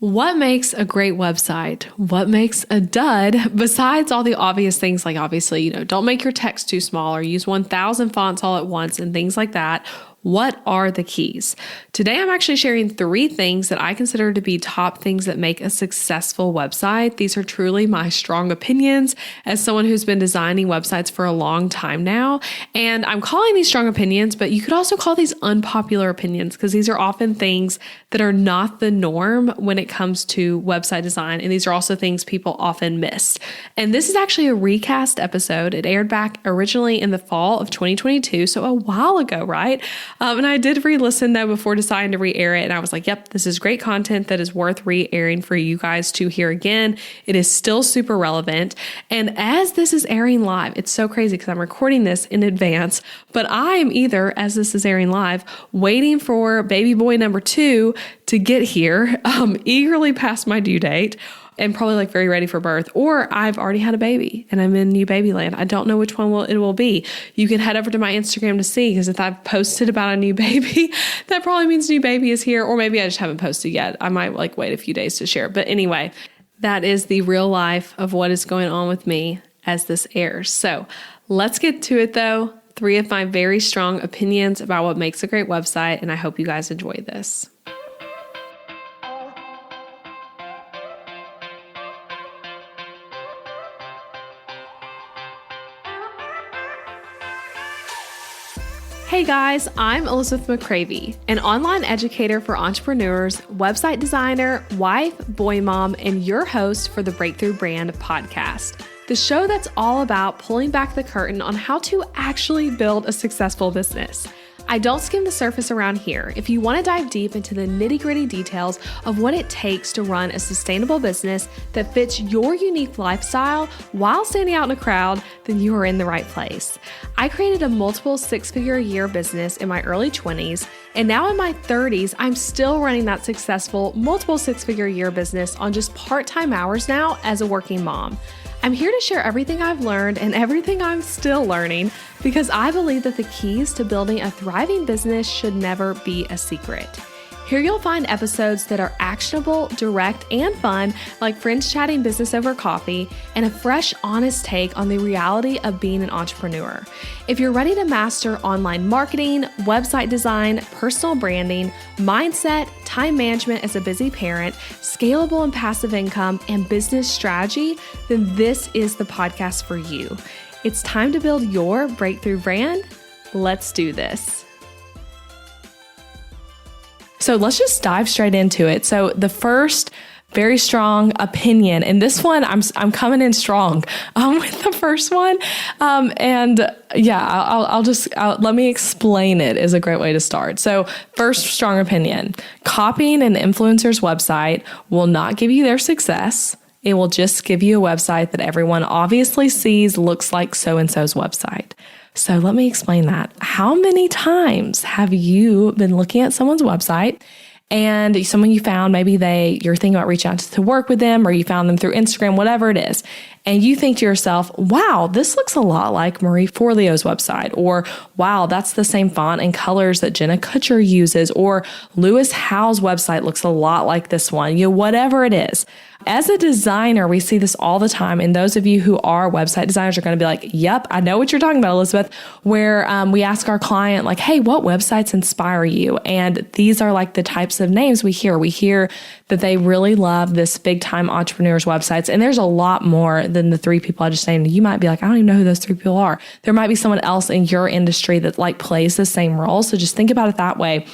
What makes a great website? What makes a dud? Besides all the obvious things, like obviously, don't make your text too small or use 1,000 fonts all at once and things like that. What are the keys? Today, I'm actually sharing 3 things that I consider to be top things that make a successful website. These are truly my strong opinions as someone who's been designing websites for a long time now. And I'm calling these strong opinions, but you could also call these unpopular opinions because these are often things that are not the norm when it comes to website design. And these are also things people often miss. And this is actually a recast episode. It aired back originally in the fall of 2022, so a while ago, right? And I did re-listen though before deciding to re-air it. And I was like, yep, this is great content that is worth re-airing for you guys to hear again. It is still super relevant. And as this is airing live, it's so crazy because I'm recording this in advance, but I am either, as this is airing live, waiting for baby boy number 2 to get here, eagerly past my due date, and probably like very ready for birth, or I've already had a baby and I'm in new baby land. I don't know which one it will be. You can head over to my Instagram to see, because if I've posted about a new baby, that probably means new baby is here, or maybe I just haven't posted yet. I might wait a few days to share. But anyway, that is the real life of what is going on with me as this airs. So let's get to it though. 3 of my very strong opinions about what makes a great website, and I hope you guys enjoy this. Hey guys, I'm Elizabeth McCravey, an online educator for entrepreneurs, website designer, wife, boy mom, and your host for the Breakthrough Brand podcast, the show that's all about pulling back the curtain on how to actually build a successful business. I don't skim the surface around here. If you want to dive deep into the nitty-gritty details of what it takes to run a sustainable business that fits your unique lifestyle while standing out in a crowd, then you are in the right place. I created a multiple 6-figure a year business in my early 20s, and now in my 30s, I'm still running that successful multiple 6-figure a year business on just part-time hours now as a working mom. I'm here to share everything I've learned and everything I'm still learning, because I believe that the keys to building a thriving business should never be a secret. Here you'll find episodes that are actionable, direct, and fun, like friends chatting business over coffee, and a fresh, honest take on the reality of being an entrepreneur. If you're ready to master online marketing, website design, personal branding, mindset, time management as a busy parent, scalable and passive income, and business strategy, then this is the podcast for you. It's time to build your breakthrough brand. Let's do this. So let's just dive straight into it. So the first very strong opinion, and this one I'm coming in strong with the first one, and yeah, I'll let me explain it is a great way to start. So first strong opinion: copying an influencer's website will not give you their success. It will just give you a website that everyone obviously sees looks like so-and-so's website. So let me explain that. How many times have you been looking at someone's website and someone you found, maybe you're thinking about reaching out to work with them, or you found them through Instagram, whatever it is, and you think to yourself, wow, this looks a lot like Marie Forleo's website, or wow, that's the same font and colors that Jenna Kutcher uses, or Lewis Howes' website looks a lot like this one, whatever it is. As a designer, we see this all the time. And those of you who are website designers are going to be like, yep, I know what you're talking about, Elizabeth, where we ask our client, like, hey, what websites inspire you? And these are like the types of names we hear. We hear that they really love this big time entrepreneurs websites. And there's a lot more than the 3 people I just named. You might be like, I don't even know who those 3 people are. There might be someone else in your industry that plays the same role. So just think about it that way.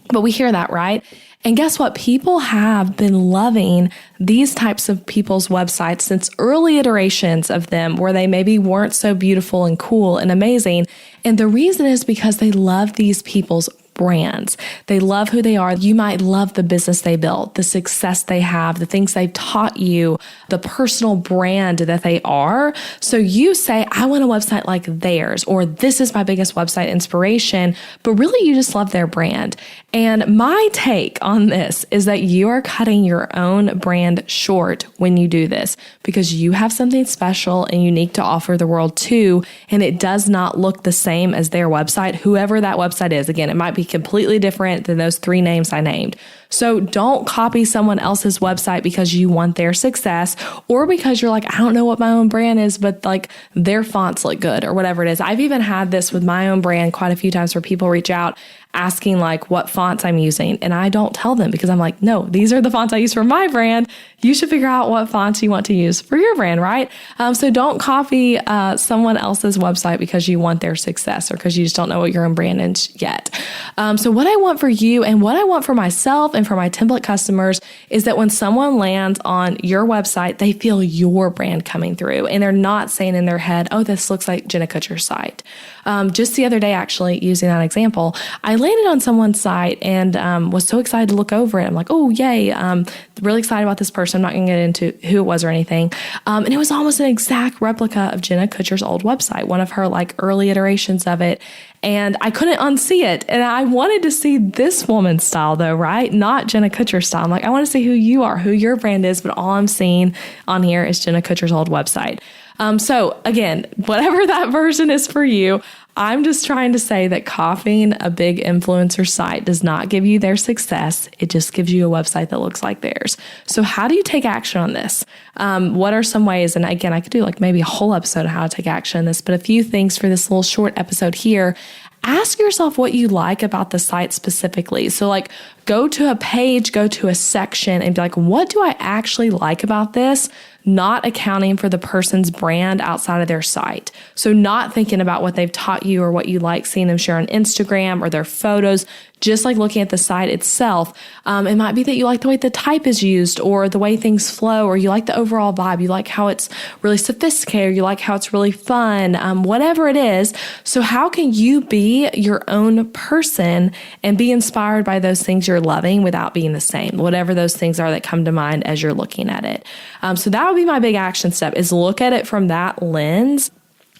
But we hear that, right? And guess what? People have been loving these types of people's websites since early iterations of them, where they maybe weren't so beautiful and cool and amazing. And the reason is because they love these people's brands. They love who they are. You might love the business they built, the success they have, the things they've taught you, the personal brand that they are. So you say, I want a website like theirs, or this is my biggest website inspiration, but really you just love their brand. And my take on this is that you are cutting your own brand short when you do this, because you have something special and unique to offer the world too, and it does not look the same as their website, whoever that website is. Again, it might be completely different than those 3 names I named. So don't copy someone else's website because you want their success or because you're like, I don't know what my own brand is, but like their fonts look good or whatever it is. I've even had this with my own brand quite a few times where people reach out asking like what fonts I'm using. And I don't tell them because I'm like, no, these are the fonts I use for my brand. You should figure out what fonts you want to use for your brand, right? So don't copy someone else's website because you want their success or because you just don't know what your own brand is yet. So what I want for you and what I want for myself and for my template customers is that when someone lands on your website, they feel your brand coming through and they're not saying in their head, oh, this looks like Jenna Kutcher's site. Just the other day, actually, using that example, I landed on someone's site and was so excited to look over it. I'm like, oh, yay. Really excited about this person. I'm not going to get into who it was or anything. And it was almost an exact replica of Jenna Kutcher's old website, one of her like early iterations of it. And I couldn't unsee it. And I wanted to see this woman's style though, right? Not Jenna Kutcher's style. I'm like, I want to see who you are, who your brand is. But all I'm seeing on here is Jenna Kutcher's old website. So again, whatever that version is for you, I'm just trying to say that copying a big influencer site does not give you their success. It just gives you a website that looks like theirs. So how do you take action on this? What are some ways? And again, I could do like maybe a whole episode of how to take action on this, but a few things for this little short episode here. Ask yourself what you like about the site specifically. So like go to a page, go to a section and be like, what do I actually like about this? Not accounting for the person's brand outside of their site. So not thinking about what they've taught you or what you like seeing them share on Instagram or their photos, just like looking at the site itself. It might be that you like the way the type is used or the way things flow, or you like the overall vibe. You like how it's really sophisticated, or you like how it's really fun, whatever it is. So how can you be your own person and be inspired by those things you're loving without being the same, whatever those things are that come to mind as you're looking at it. So that would be my big action step, is look at it from that lens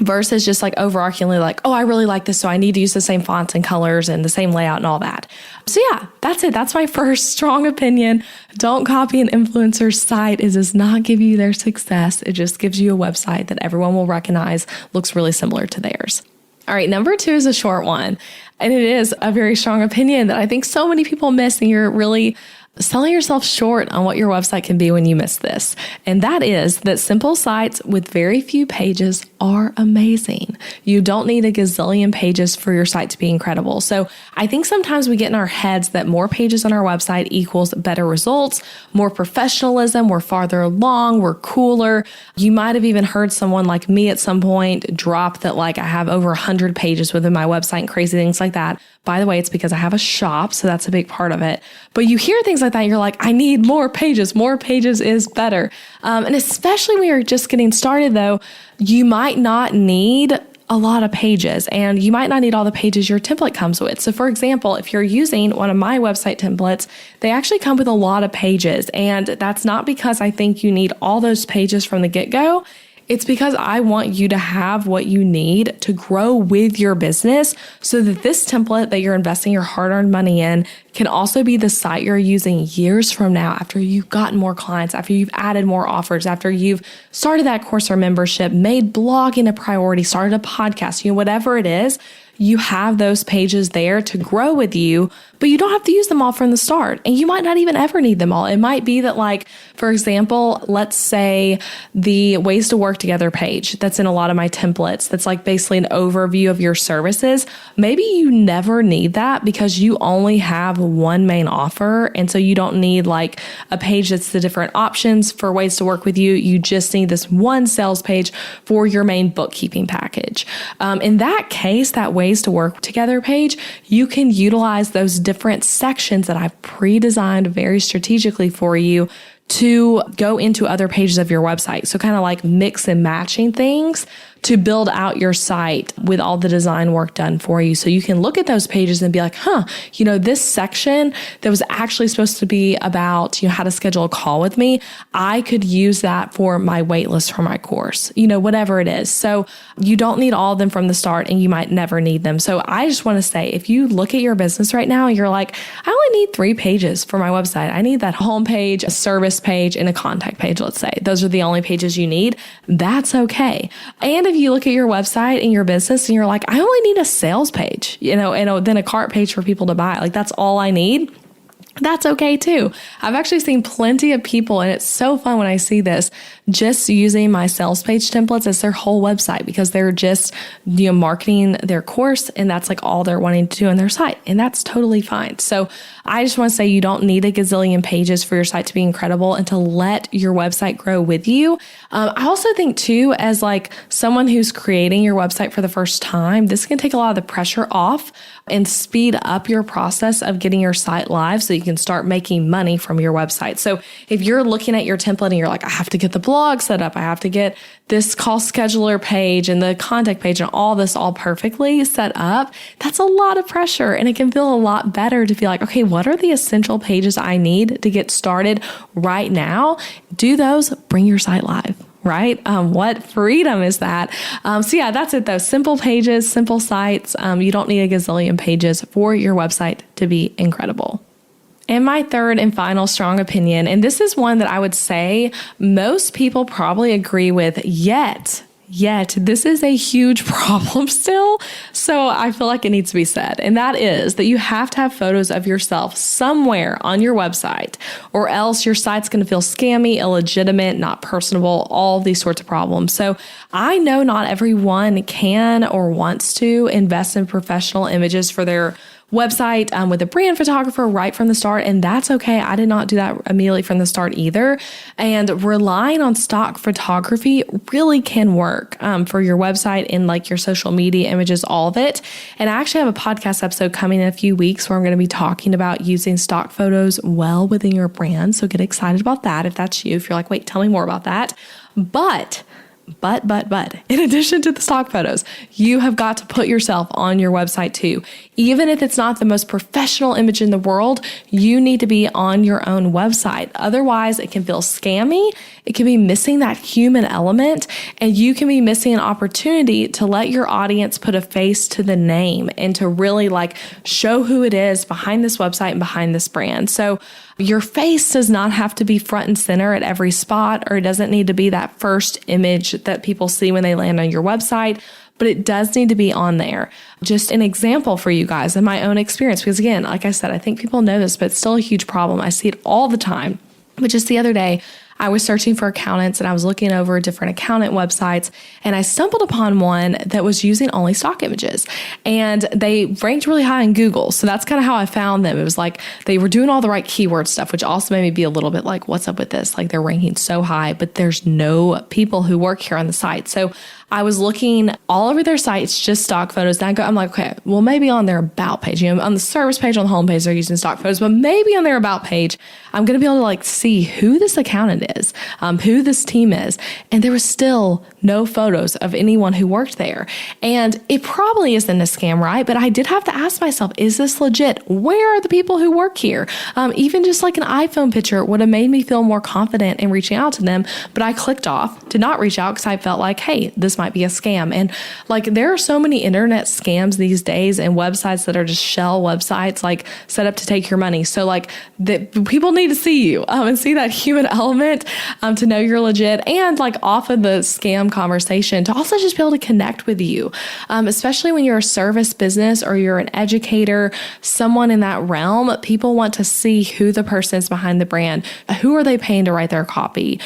versus just like overarchingly like, oh, I really like this, so I need to use the same fonts and colors and the same layout and all that. So yeah, that's it. That's my first strong opinion. Don't copy an influencer's site. It does not give you their success. It just gives you a website that everyone will recognize looks really similar to theirs. All right, number 2 is a short one. And it is a very strong opinion that I think so many people miss, and you're really selling yourself short on what your website can be when you miss this. And that is that simple sites with very few pages are amazing. You don't need a gazillion pages for your site to be incredible. So I think sometimes we get in our heads that more pages on our website equals better results, more professionalism, we're farther along, we're cooler. You might have even heard someone like me at some point drop that like I have over 100 pages within my website and crazy things like that. By the way, it's because I have a shop, so that's a big part of it. But you hear things like that, you're like, I need more pages. More pages is better. And especially when you're just getting started though, you might not need a lot of pages, and you might not need all the pages your template comes with. So for example, if you're using one of my website templates, they actually come with a lot of pages. And that's not because I think you need all those pages from the get-go. It's because I want you to have what you need to grow with your business so that this template that you're investing your hard-earned money in can also be the site you're using years from now after you've gotten more clients, after you've added more offers, after you've started that course or membership, made blogging a priority, started a podcast, whatever it is. You have those pages there to grow with you, but you don't have to use them all from the start. And you might not even ever need them all. It might be that, like, for example, let's say the ways to work together page that's in a lot of my templates, that's like basically an overview of your services. Maybe you never need that because you only have one main offer. And so you don't need like a page that's the different options for ways to work with you. You just need this one sales page for your main bookkeeping package. In that case, that ways to work together page, you can utilize those different sections that I've pre-designed very strategically for you to go into other pages of your website. So kind of like mix and matching things to build out your site with all the design work done for you. So you can look at those pages and be like, this section that was actually supposed to be about, how to schedule a call with me, I could use that for my waitlist for my course, whatever it is. So you don't need all of them from the start, and you might never need them. So I just want to say, if you look at your business right now, you're like, I only need 3 pages for my website. I need that home page, a service page, and a contact page, let's say. Those are the only pages you need. That's okay. And if you look at your website and your business and you're like, I only need a sales page, and then a cart page for people to buy, like that's all I need. That's okay too. I've actually seen plenty of people, and it's so fun when I see this, just using my sales page templates as their whole website because they're just, marketing their course, and that's like all they're wanting to do on their site. And that's totally fine. So I just want to say you don't need a gazillion pages for your site to be incredible and to let your website grow with you. I also think too, as like someone who's creating your website for the first time, this can take a lot of the pressure off and speed up your process of getting your site live so you can start making money from your website. So if you're looking at your template and you're like, I have to get the blog set up, I have to get this call scheduler page and the contact page and all this all perfectly set up, that's a lot of pressure. And it can feel a lot better to feel like, okay, what are the essential pages I need to get started right now? Do those, bring your site live. Right? What freedom is that? So yeah, that's it though. Simple pages, simple sites. You don't need a gazillion pages for your website to be incredible. And my third and final strong opinion, and this is one that I would say most people probably agree with, yet this is a huge problem still. So I feel like it needs to be said. And that is that you have to have photos of yourself somewhere on your website, or else your site's going to feel scammy, illegitimate, not personable, all these sorts of problems. So I know not everyone can or wants to invest in professional images for their website with a brand photographer right from the start. And that's okay. I did not do that immediately from the start either. And relying on stock photography really can work for your website and like your social media images, all of it. And I actually have a podcast episode coming in a few weeks where I'm going to be talking about using stock photos well within your brand. So get excited about that if that's you. If you're like, wait, tell me more about that. But in addition to the stock photos, you have got to put yourself on your website too. Even if it's not the most professional image in the world, you need to be on your own website. Otherwise, it can feel scammy. It can be missing that human element, and you can be missing an opportunity to let your audience put a face to the name and to really like show who it is behind this website and behind this brand. So your face does not have to be front and center at every spot, or it doesn't need to be that first image that people see when they land on your website, but it does need to be on there. Just an example for you guys in my own experience, because again, like I said, I think people know this, but it's still a huge problem. I see it all the time. But just the other day, I was searching for accountants and I was looking over different accountant websites, and I stumbled upon one that was using only stock images, and they ranked really high in Google. So that's kind of how I found them. It was like they were doing all the right keyword stuff, which also made me be a little bit like, what's up with this? Like they're ranking so high, but there's no people who work here on the site. So I was looking all over their sites, just stock photos. And I'm like, okay, well, maybe on their about page, on the service page, on the home page, they're using stock photos, but maybe on their about page, I'm going to be able to like see who this accountant is, who this team is. And there was still no photos of anyone who worked there. And it probably isn't a scam, right? But I did have to ask myself, is this legit? Where are the people who work here? Even just like an iPhone picture would have made me feel more confident in reaching out to them. But I clicked off, did not reach out because I felt like, hey, this might be a scam. And like there are so many internet scams these days and websites that are just shell websites like set up to take your money. So like people need to see you and see that human element to know you're legit, and like off of the scam conversation to also just be able to connect with you, especially when you're a service business or you're an educator, someone in that realm. People want to see who the person is behind the brand. Who are they paying to write their copy?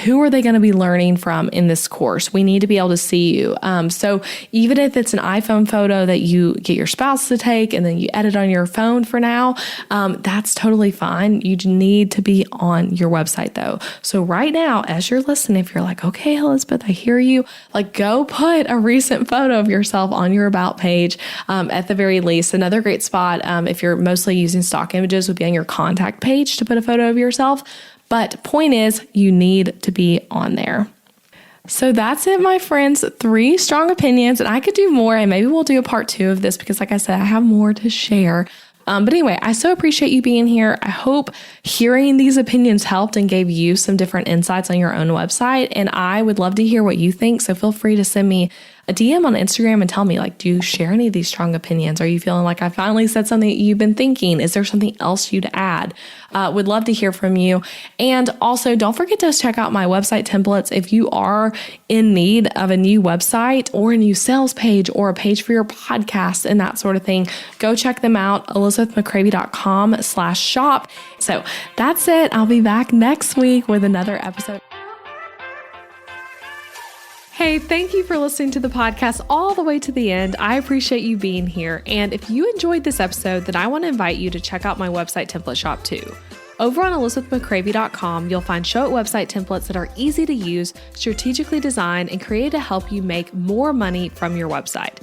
Who are they going to be learning from in this course? We need to be able to see you. So even if it's an iPhone photo that you get your spouse to take and then you edit on your phone for now, that's totally fine. You need to be on your website though. So right now, as you're listening, if you're like, okay, Elizabeth, I hear you, like go put a recent photo of yourself on your about page at the very least. Another great spot, if you're mostly using stock images, would be on your contact page to put a photo of yourself. But point is, you need to be on there. So that's it, my friends. 3 strong opinions, and I could do more, and maybe we'll do a part 2 of this because like I said, I have more to share. But anyway, I so appreciate you being here. I hope hearing these opinions helped and gave you some different insights on your own website. And I would love to hear what you think. So feel free to send me a DM on Instagram and tell me, like, do you share any of these strong opinions? Are you feeling like I finally said something that you've been thinking? Is there something else you'd add? Would love to hear from you. And also, don't forget to check out my website templates. If you are in need of a new website or a new sales page or a page for your podcast and that sort of thing, go check them out, elizabethmccravy.com/shop. So that's it. I'll be back next week with another episode. Hey, thank you for listening to the podcast all the way to the end. I appreciate you being here. And if you enjoyed this episode, then I want to invite you to check out my website template shop too. Over on elizabethmccravy.com, you'll find Showit website templates that are easy to use, strategically designed, and created to help you make more money from your website.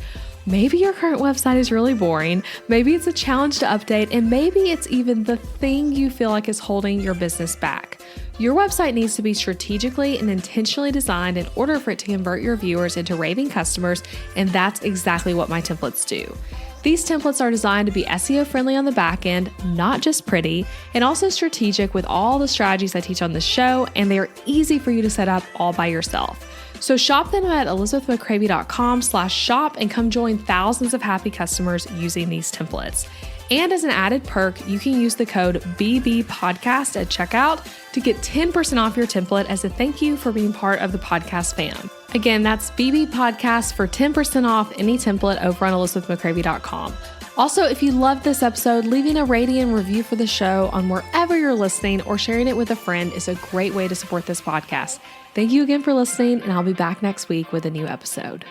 Maybe your current website is really boring, maybe it's a challenge to update, and maybe it's even the thing you feel like is holding your business back. Your website needs to be strategically and intentionally designed in order for it to convert your viewers into raving customers, and that's exactly what my templates do. These templates are designed to be SEO friendly on the back end, not just pretty, and also strategic with all the strategies I teach on the show, and they are easy for you to set up all by yourself. So shop them at elizabethmccravy.com/shop and come join thousands of happy customers using these templates. And as an added perk, you can use the code BBPodcast at checkout to get 10% off your template as a thank you for being part of the podcast fam. Again, that's BB Podcast for 10% off any template over on elizabethmccravy.com. Also, if you loved this episode, leaving a rating and review for the show on wherever you're listening or sharing it with a friend is a great way to support this podcast. Thank you again for listening, and I'll be back next week with a new episode.